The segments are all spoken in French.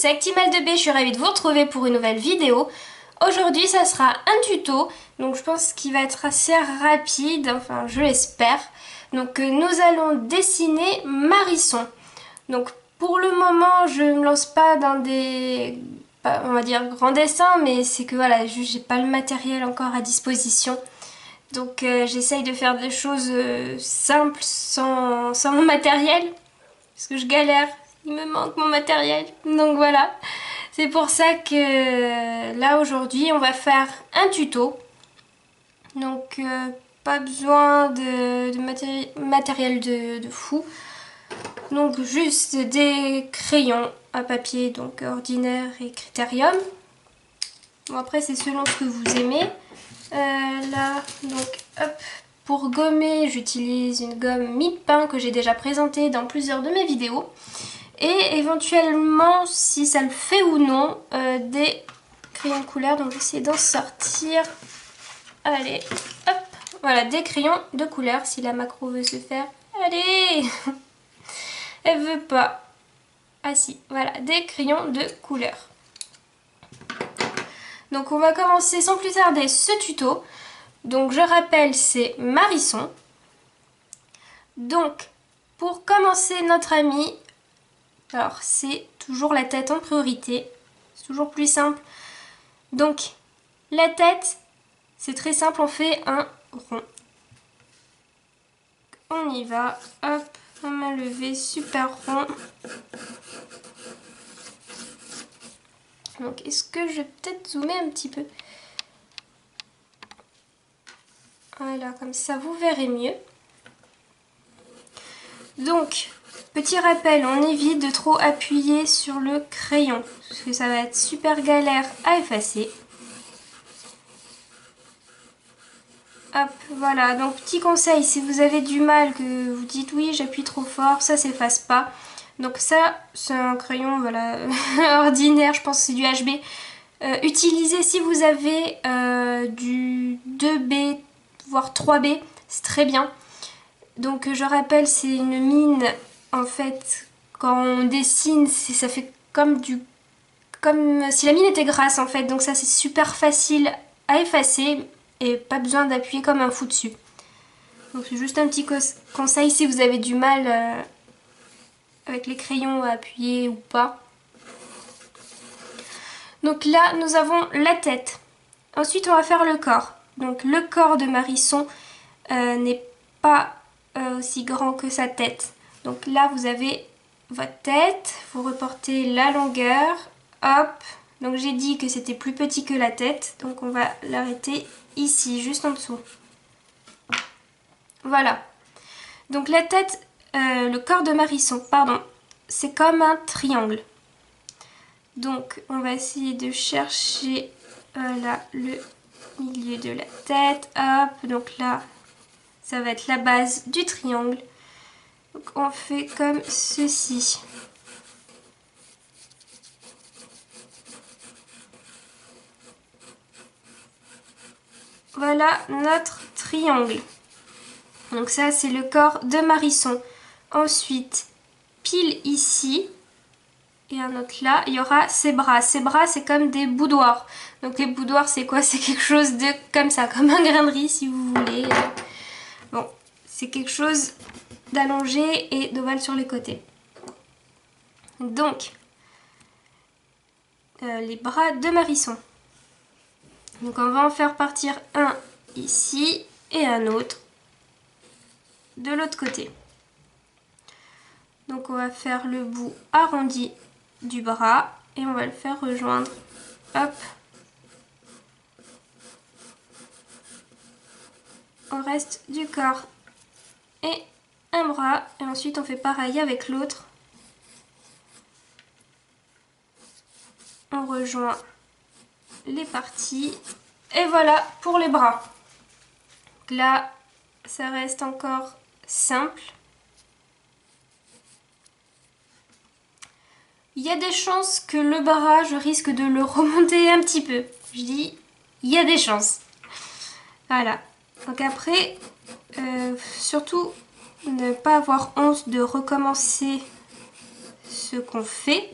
c'est Actimel2B, je suis ravie de vous retrouver pour une nouvelle vidéo. Aujourd'hui ça sera un tuto, donc je pense qu'il va être assez rapide, enfin je l'espère. Donc nous allons dessiner Marisson. Donc pour le moment je ne me lance pas dans des, on va dire, grands dessins, mais c'est que voilà, j'ai pas le matériel encore à disposition. Donc j'essaye de faire des choses simples sans mon matériel, parce que je galère. Il me manque mon matériel, donc voilà. C'est pour ça que là aujourd'hui on va faire un tuto. Donc pas besoin de matériel de fou. Donc juste des crayons à papier, donc ordinaire et critérium. Bon après c'est selon ce que vous aimez. Là donc hop. Pour gommer j'utilise une gomme mie-de-pain que j'ai déjà présentée dans plusieurs de mes vidéos. Et éventuellement, si ça le fait ou non, des crayons de couleur. Donc j'essaie d'en sortir. Allez, hop. Voilà, des crayons de couleur si la macro veut se faire. Allez. Elle veut pas. Ah si, voilà, des crayons de couleur. Donc on va commencer sans plus tarder ce tuto. Donc je rappelle, c'est Marisson. Donc, pour commencer notre ami... Alors, c'est toujours la tête en priorité. C'est toujours plus simple. Donc, la tête, c'est très simple. On fait un rond. On y va. Hop, on main levée, super rond. Donc, est-ce que je vais peut-être zoomer un petit peu? Voilà, comme ça, vous verrez mieux. Donc... Petit rappel, on évite de trop appuyer sur le crayon, parce que ça va être super galère à effacer. Hop, voilà, donc petit conseil, si vous avez du mal, que vous dites oui j'appuie trop fort, ça s'efface pas. Donc ça, c'est un crayon voilà, ordinaire, je pense que c'est du HB. Utilisez si vous avez du 2B, voire 3B, c'est très bien. Donc je rappelle, c'est une mine... En fait, quand on dessine, ça fait comme si la mine était grasse en fait. Donc ça c'est super facile à effacer et pas besoin d'appuyer comme un fou dessus. Donc c'est juste un petit conseil si vous avez du mal avec les crayons à appuyer ou pas. Donc là nous avons la tête. Ensuite on va faire le corps. Donc le corps de Marisson n'est pas aussi grand que sa tête. Donc là, vous avez votre tête, vous reportez la longueur, hop. Donc j'ai dit que c'était plus petit que la tête, donc on va l'arrêter ici, juste en dessous. Voilà. Donc la tête, le corps de Marisson, pardon, c'est comme un triangle. Donc on va essayer de chercher là, le milieu de la tête, hop. Donc là, ça va être la base du triangle. Donc on fait comme ceci. Voilà notre triangle. Donc ça c'est le corps de Marisson. Ensuite, pile ici et un autre là, il y aura ses bras. Ses bras c'est comme des boudoirs. Donc les boudoirs c'est quoi? C'est quelque chose de comme ça, comme un grain de riz si vous voulez. Bon, c'est quelque chose d'allongé et d'ovale sur les côtés. Donc, les bras de Marisson. Donc on va en faire partir un ici et un autre de l'autre côté. Donc on va faire le bout arrondi du bras et on va le faire rejoindre, hop, au reste du corps et un bras. Et ensuite on fait pareil avec l'autre. On rejoint les parties et voilà pour les bras. Donc là ça reste encore simple. Il y a des chances que le bras je risque de le remonter un petit peu. Je dis il y a des chances. Voilà. Donc après surtout ne pas avoir honte de recommencer ce qu'on fait.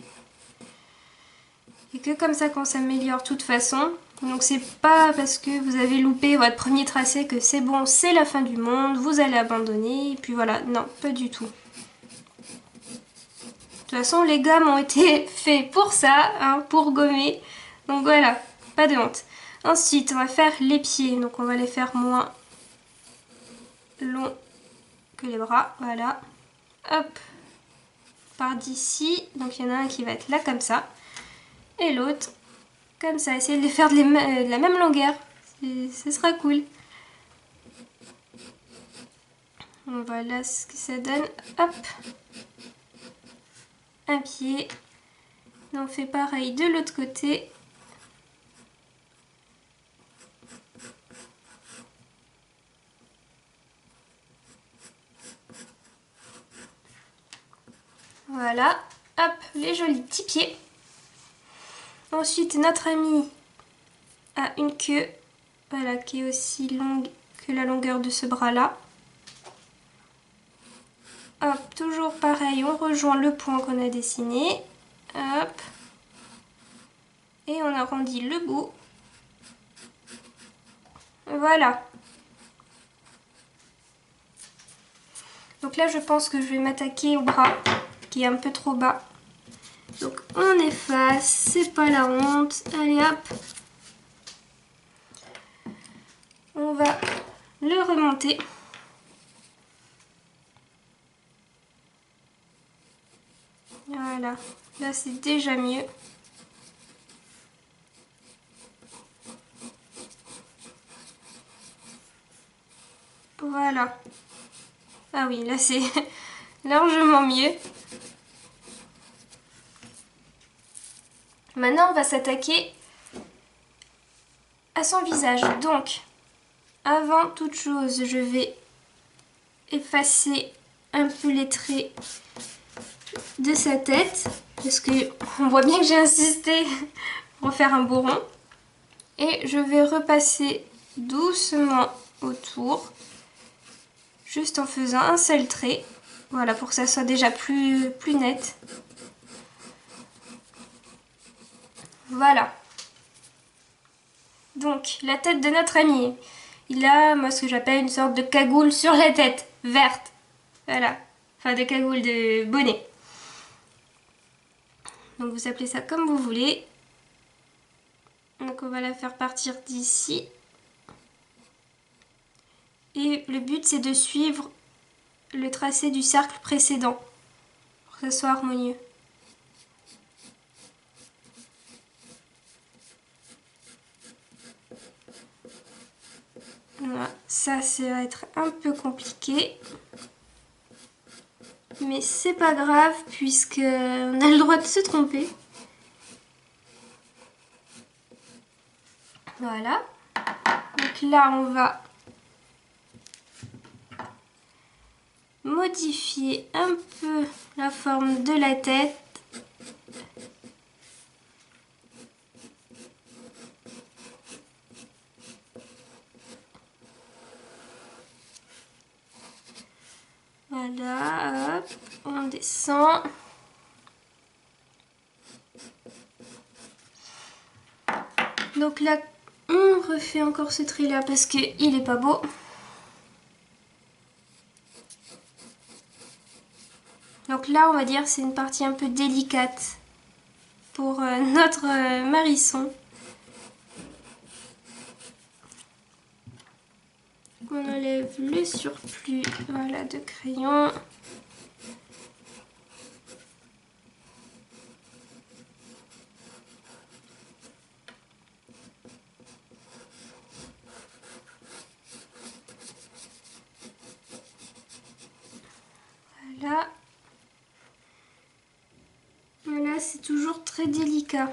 et que comme ça qu'on s'améliore de toute façon. Donc c'est pas parce que vous avez loupé votre premier tracé que c'est bon, c'est la fin du monde, vous allez abandonner, et puis voilà, non, pas du tout. De toute façon, les gammes ont été faits pour ça, hein, pour gommer, donc voilà, pas de honte. Ensuite, on va faire les pieds, donc on va les faire moins longs que les bras, voilà. Hop, par d'ici, donc il y en a un qui va être là comme ça, et l'autre comme ça. Essayez de les faire de la même longueur, ce sera cool. Voilà ce que ça donne, hop, un pied, on fait pareil de l'autre côté. Voilà, hop, les jolis petits pieds. Ensuite, notre ami a une queue, voilà, qui est aussi longue que la longueur de ce bras-là. Hop, toujours pareil, on rejoint le point qu'on a dessiné. Hop. Et on arrondit le bout. Voilà. Donc là, je pense que je vais m'attaquer au bras, qui est un peu trop bas. Donc on efface, c'est pas la honte. Allez hop. On va le remonter. Voilà, là c'est déjà mieux. Voilà. Ah oui, là c'est largement mieux. Maintenant on va s'attaquer à son visage. Donc, avant toute chose, je vais effacer un peu les traits de sa tête. Parce que on voit bien que j'ai insisté pour faire un beau rond. Et je vais repasser doucement autour. Juste en faisant un seul trait. Voilà, pour que ça soit déjà plus net. Voilà. Donc, la tête de notre ami. Il a, moi, ce que j'appelle une sorte de cagoule sur la tête, verte. Voilà. Enfin, de cagoule, de bonnet. Donc, vous appelez ça comme vous voulez. Donc, on va la faire partir d'ici. Et le but, c'est de suivre le tracé du cercle précédent. Pour que ça soit harmonieux. Voilà, ça va être un peu compliqué. Mais c'est pas grave puisque on a le droit de se tromper. Voilà. Donc là, on va modifier un peu la forme de la tête. Voilà, hop, on descend. Donc là, on refait encore ce trait là parce qu'il est pas beau. Donc là, on va dire c'est une partie un peu délicate pour notre Marisson. On enlève le surplus, voilà, de crayon. Voilà. Voilà, c'est toujours très délicat.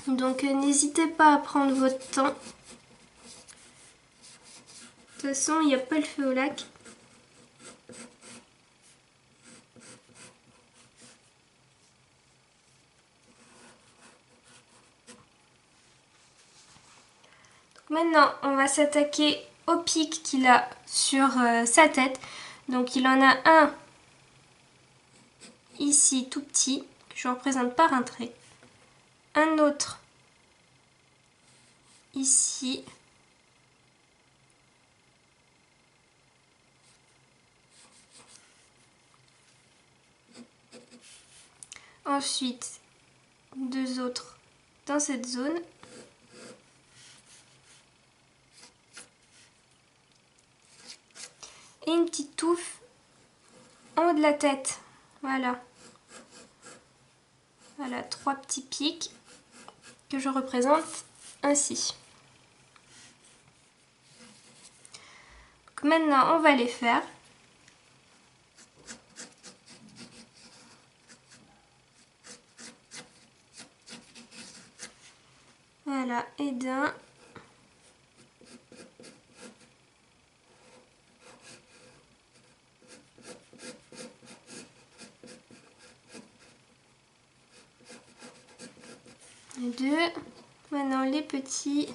Donc n'hésitez pas à prendre votre temps. De toute façon, il n'y a pas le feu au lac. Donc maintenant, on va s'attaquer au pic qu'il a sur sa tête. Donc il en a un ici tout petit, que je représente par un trait. un autre ici. Ensuite, deux autres dans cette zone. Et une petite touffe en haut de la tête. Voilà. Voilà, trois petits pics que je représente ainsi. Donc maintenant, on va les faire. Voilà, et d'un. Et deux. Maintenant les petits.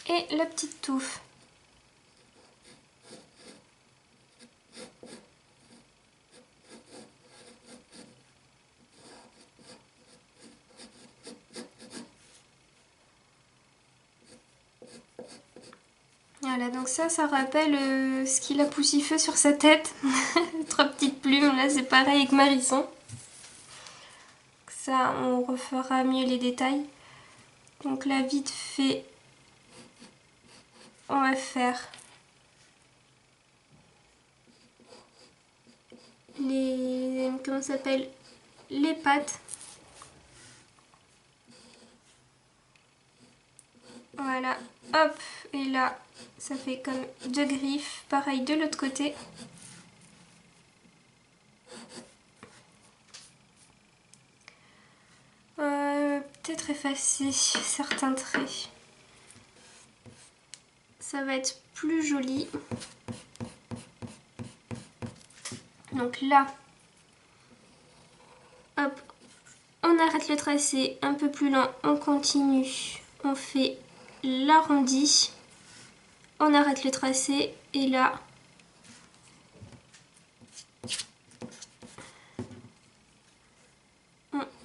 Et la petite touffe. Voilà, donc ça rappelle ce qu'il a poussifeux sur sa tête. Trois petites plumes, là c'est pareil avec Marisson. Ça, on refera mieux les détails. Donc là, vite fait, on va faire les... comment ça s'appelle? Les pattes. Voilà, hop, et là, ça fait comme deux griffes. Pareil de l'autre côté. Peut-être effacer certains traits. Ça va être plus joli. Donc là, hop, on arrête le tracé un peu plus lent, on continue, on fait l'arrondi, on arrête le tracé et là,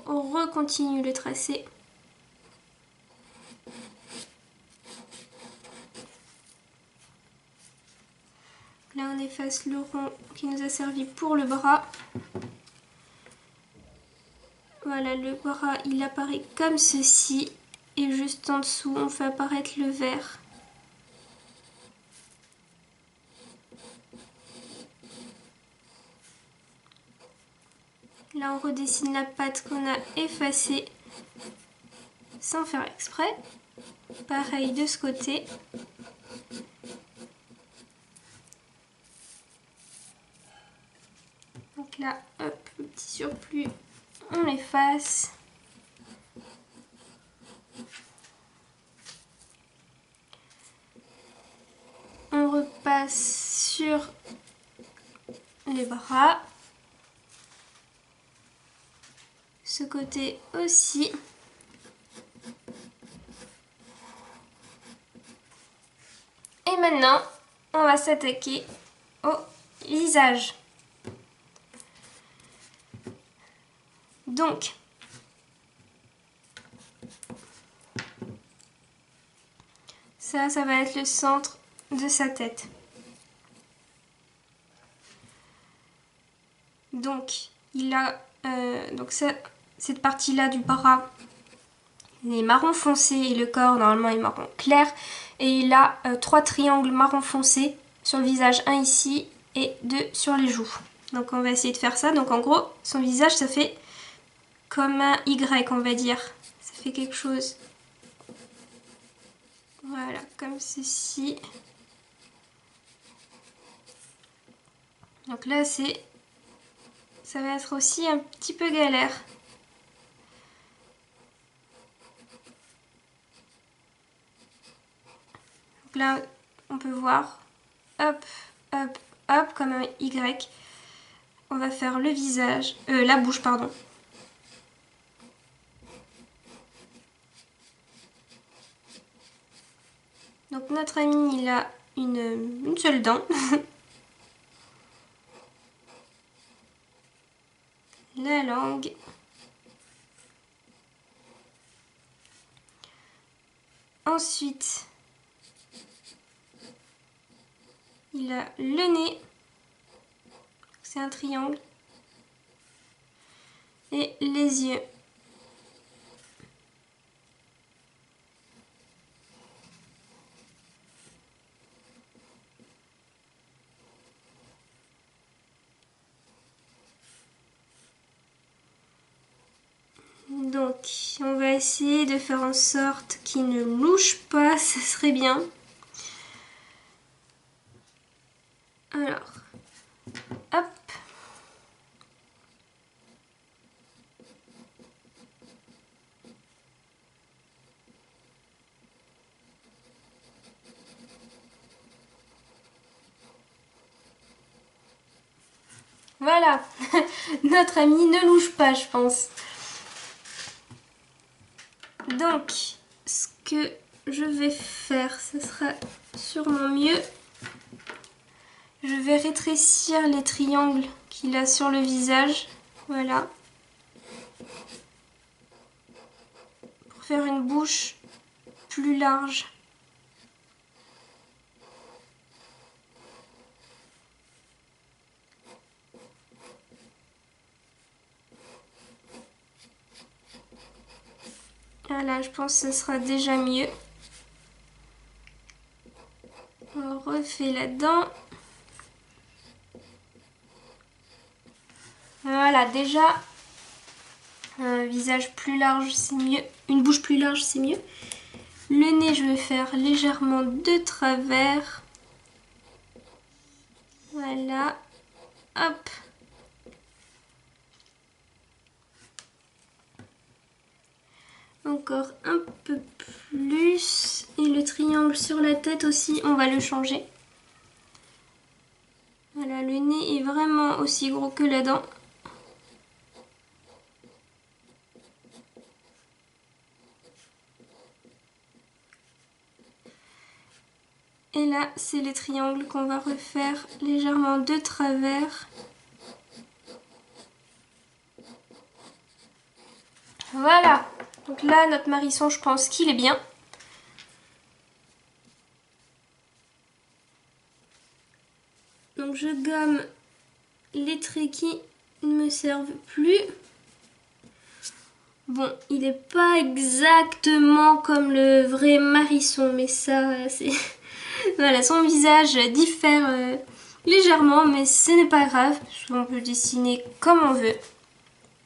on recontinue le tracé. Là, on efface le rond qui nous a servi pour le bras. Voilà, le bras, il apparaît comme ceci. Et juste en dessous, on fait apparaître le vert. Là, on redessine la patte qu'on a effacée sans faire exprès. Pareil de ce côté. Donc là, hop, le petit surplus, on l'efface. On repasse sur les bras. Ce côté aussi. Et maintenant, on va s'attaquer au visage. Donc, ça va être le centre de sa tête. Donc, il a donc ça, cette partie-là du bras, il est marron foncé et le corps normalement est marron clair. Et il a trois triangles marron foncé sur le visage, un ici et deux sur les joues. Donc on va essayer de faire ça. Donc en gros, son visage, ça fait comme un Y, on va dire. Ça fait quelque chose. Voilà, comme ceci. Donc là, ça va être aussi un petit peu galère. Donc là, on peut voir, hop, hop, hop, comme un Y. On va faire le visage, la bouche, pardon. Donc notre ami, il a une seule dent. La langue. Ensuite, il a le nez. C'est un triangle. Et les yeux. Donc, on va essayer de faire en sorte qu'il ne louche pas, ça serait bien. Alors, hop. Voilà, notre ami ne louche pas, je pense. Donc, ce que je vais faire, ce sera sûrement mieux. Je vais rétrécir les triangles qu'il a sur le visage. Voilà. Pour faire une bouche plus large. Voilà, je pense que ce sera déjà mieux. On refait la dent. Voilà, déjà, un visage plus large, c'est mieux. Une bouche plus large, c'est mieux. Le nez, je vais faire légèrement de travers. Voilà. Hop. Encore un peu plus. Et le triangle sur la tête aussi, on va le changer. Voilà, le nez est vraiment aussi gros que la dent. Et là, c'est les triangles qu'on va refaire légèrement de travers. Voilà. Donc là, notre Marisson, je pense qu'il est bien. Donc je gomme les traits qui ne me servent plus. Bon, il n'est pas exactement comme le vrai Marisson, mais ça, c'est... Voilà, son visage diffère légèrement, mais ce n'est pas grave, parce qu'on peut dessiner comme on veut.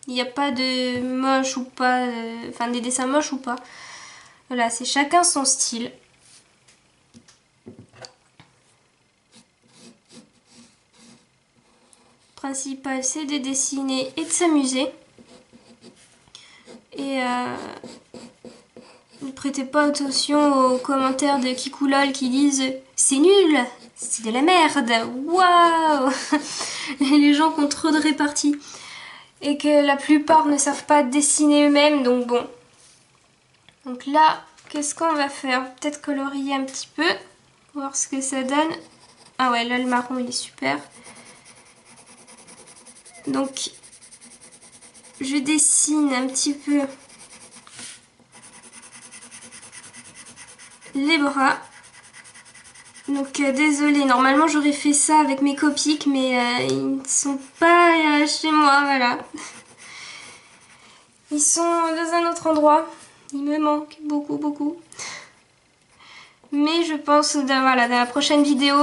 Il n'y a pas de moche ou pas, enfin des dessins moches ou pas. Voilà, c'est chacun son style. Le principal, c'est de dessiner et de s'amuser. Et ne prêtez pas attention aux commentaires de Kikoulol qui disent « C'est nul, c'est de la merde, waouh !» Les gens qui ont trop de réparties. Et que la plupart ne savent pas dessiner eux-mêmes, donc bon. Donc là, qu'est-ce qu'on va faire? Peut-être colorier un petit peu, voir ce que ça donne. Ah ouais, là le marron il est super. Donc, je dessine un petit peu les bras. Donc désolée, normalement j'aurais fait ça avec mes copiques, mais ils ne sont pas chez moi, voilà. Ils sont dans un autre endroit. Il me manque beaucoup, beaucoup. Mais je pense que voilà, dans la prochaine vidéo,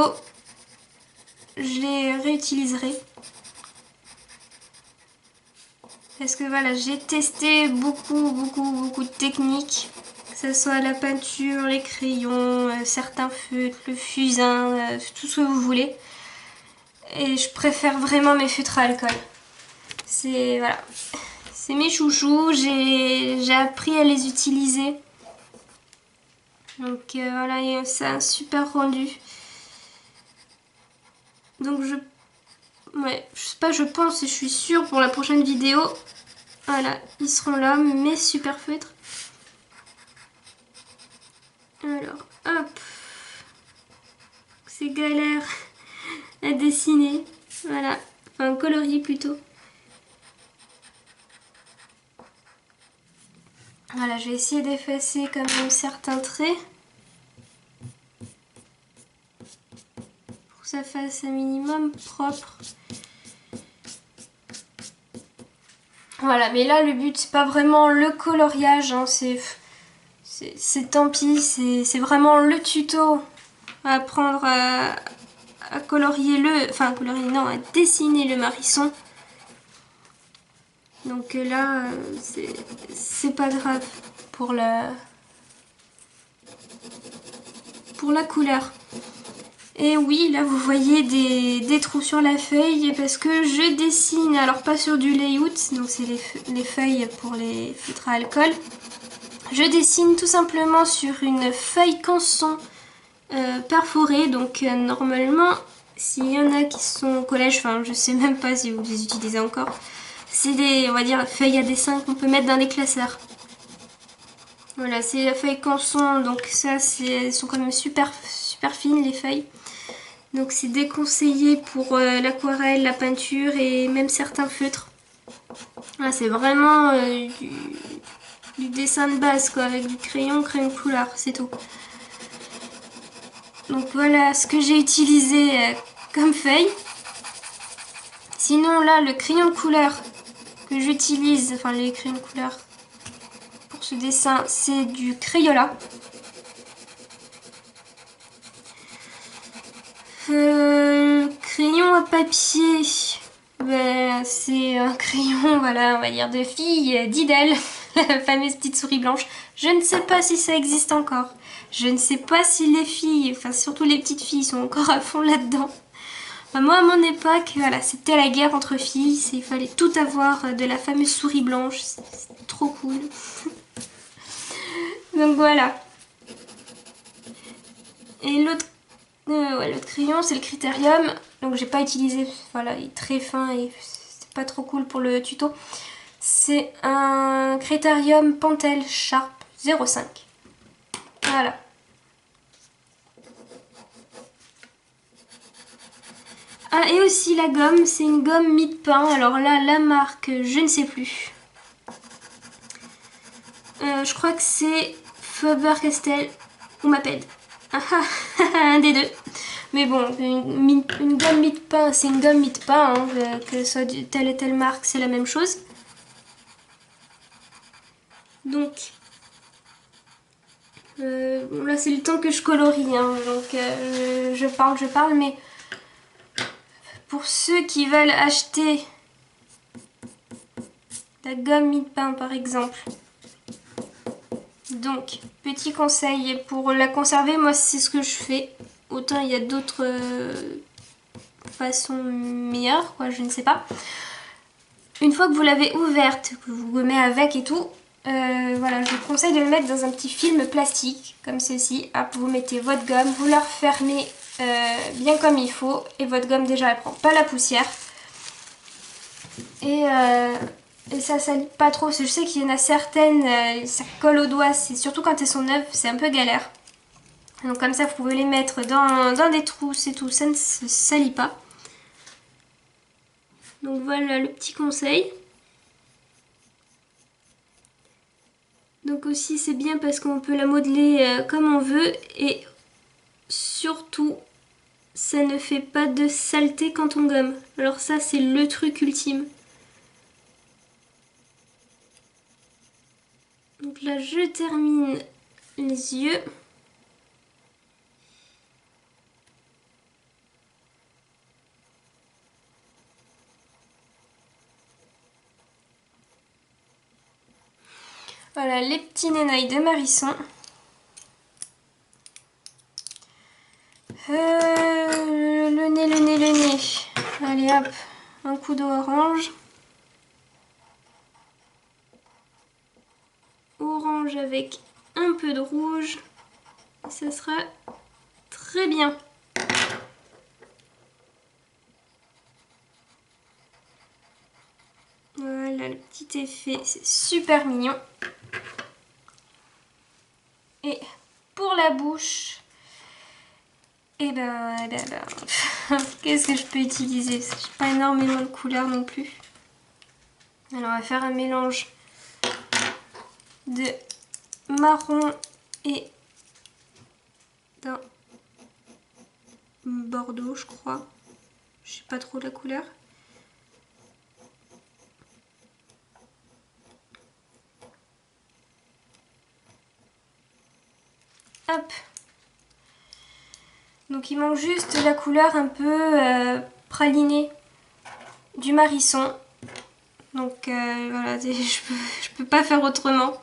je les réutiliserai. Parce que voilà, j'ai testé beaucoup de techniques. Que ce soit la peinture, les crayons, certains feutres, le fusain, tout ce que vous voulez. Et je préfère vraiment mes feutres à alcool. C'est voilà, c'est mes chouchous, j'ai appris à les utiliser. Donc voilà, c'est un super rendu. Donc je sais pas, je pense et je suis sûre pour la prochaine vidéo. Voilà, ils seront là, mes super feutres. Alors, hop. galère à dessiner. Voilà, enfin colorier plutôt. Voilà, je vais essayer d'effacer quand même certains traits. Pour que ça fasse un minimum propre. Voilà, mais là le but c'est pas vraiment le coloriage, hein, c'est tant pis, c'est vraiment le tuto à apprendre à colorier à dessiner le marisson. Donc là, c'est pas grave pour la couleur. Et oui, là vous voyez des trous sur la feuille parce que je dessine, alors pas sur du layout, donc c'est les feuilles pour les feutres à alcool. Je dessine tout simplement sur une feuille canson perforée, donc normalement, s'il y en a qui sont au collège, enfin je sais même pas si vous les utilisez encore, c'est des, on va dire, feuilles à dessin qu'on peut mettre dans les classeurs. Voilà, c'est la feuille canson, donc ça, elles sont quand même super fines les feuilles. Donc c'est déconseillé pour l'aquarelle, la peinture et même certains feutres. Ah, c'est vraiment du dessin de base quoi, avec du crayon couleur, c'est tout. Donc voilà ce que j'ai utilisé comme feuille. Sinon là, le crayon de couleur que j'utilise, enfin les crayons de couleur pour ce dessin, c'est du Crayola. Crayon à papier, ben, c'est un crayon, voilà, on va dire de fille d'Idel, la fameuse petite souris blanche. Je ne sais pas si ça existe encore. Je ne sais pas si les filles, enfin surtout les petites filles, sont encore à fond là-dedans. Enfin, moi, à mon époque, voilà, c'était la guerre entre filles. Il fallait tout avoir de la fameuse souris blanche. C'était trop cool. Donc voilà. Et l'autre crayon, c'est le Critérium. Donc j'ai pas utilisé, voilà, il est très fin et c'est pas trop cool pour le tuto. C'est un Critérium Pentel Sharp 05. Voilà. Ah, et aussi la gomme, c'est une gomme mie-de-pain. Alors là, la marque, je ne sais plus. Je crois que c'est Faber-Castell ou Maped. Un des deux. Mais bon, une gomme mie-de-pain, c'est une gomme mie-de-pain, hein, que ce soit telle et telle marque, c'est la même chose. Donc, bon, là c'est le temps que je colorie, hein, donc je parle, mais pour ceux qui veulent acheter la gomme mie-de-pain par exemple, donc petit conseil pour la conserver, moi c'est ce que je fais. Autant il y a d'autres façons meilleures, quoi, je ne sais pas. Une fois que vous l'avez ouverte, que vous gommez avec et tout, voilà, je vous conseille de le mettre dans un petit film plastique, comme ceci. Hop, vous mettez votre gomme, vous la refermez bien comme il faut, et votre gomme déjà elle prend pas la poussière. Et ça salit pas trop, parce que je sais qu'il y en a certaines, ça colle aux doigts, surtout quand elles sont neuves, c'est un peu galère. Donc comme ça vous pouvez les mettre dans des trousses et tout, ça ne se salit pas. Donc voilà le petit conseil. Donc aussi c'est bien parce qu'on peut la modeler comme on veut et surtout ça ne fait pas de saleté quand on gomme. Alors ça c'est le truc ultime. Donc là je termine les yeux. Voilà les petits nenailles de Marisson. Le nez. Allez hop, un coup d'orange. Orange avec un peu de rouge. Ça sera très bien. Voilà le petit effet, c'est super mignon. Et pour la bouche, Et ben, qu'est-ce que je peux utiliser? J'ai pas énormément de couleurs non plus. Alors on va faire un mélange de marron et d'un bordeaux, je crois. Je sais pas trop la couleur. Hop. Donc il manque juste la couleur un peu pralinée du Marisson. Donc voilà, je peux pas faire autrement.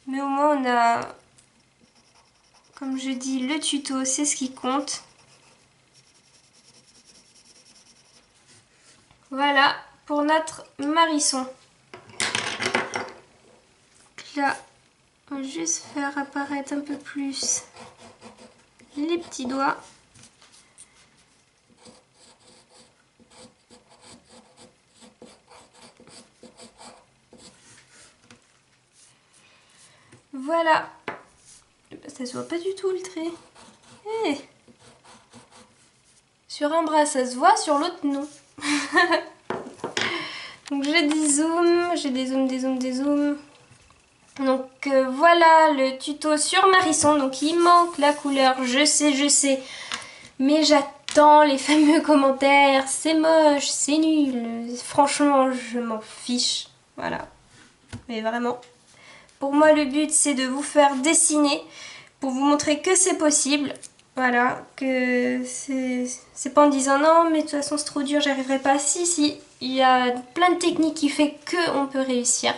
Mais au moins on a, comme je dis, le tuto, c'est ce qui compte. Voilà pour notre Marisson. Là, on va juste faire apparaître un peu plus les petits doigts. Voilà. Ça se voit pas du tout le trait. Hey. Sur un bras ça se voit, sur l'autre non. Donc j'ai des zooms, des zooms. Donc voilà le tuto sur Marisson. Donc il manque la couleur, je sais. Mais j'attends les fameux commentaires. C'est moche, c'est nul. Franchement, je m'en fiche. Voilà. Mais vraiment. Pour moi, le but, c'est de vous faire dessiner pour vous montrer que c'est possible. Voilà, que c'est pas en disant non, mais de toute façon, c'est trop dur, j'arriverai pas. Si, il y a plein de techniques qui fait qu'on peut réussir.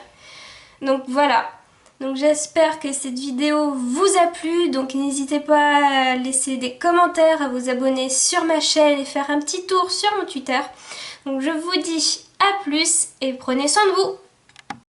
Donc voilà. Donc j'espère que cette vidéo vous a plu. Donc n'hésitez pas à laisser des commentaires, à vous abonner sur ma chaîne et faire un petit tour sur mon Twitter. Donc je vous dis à plus et prenez soin de vous.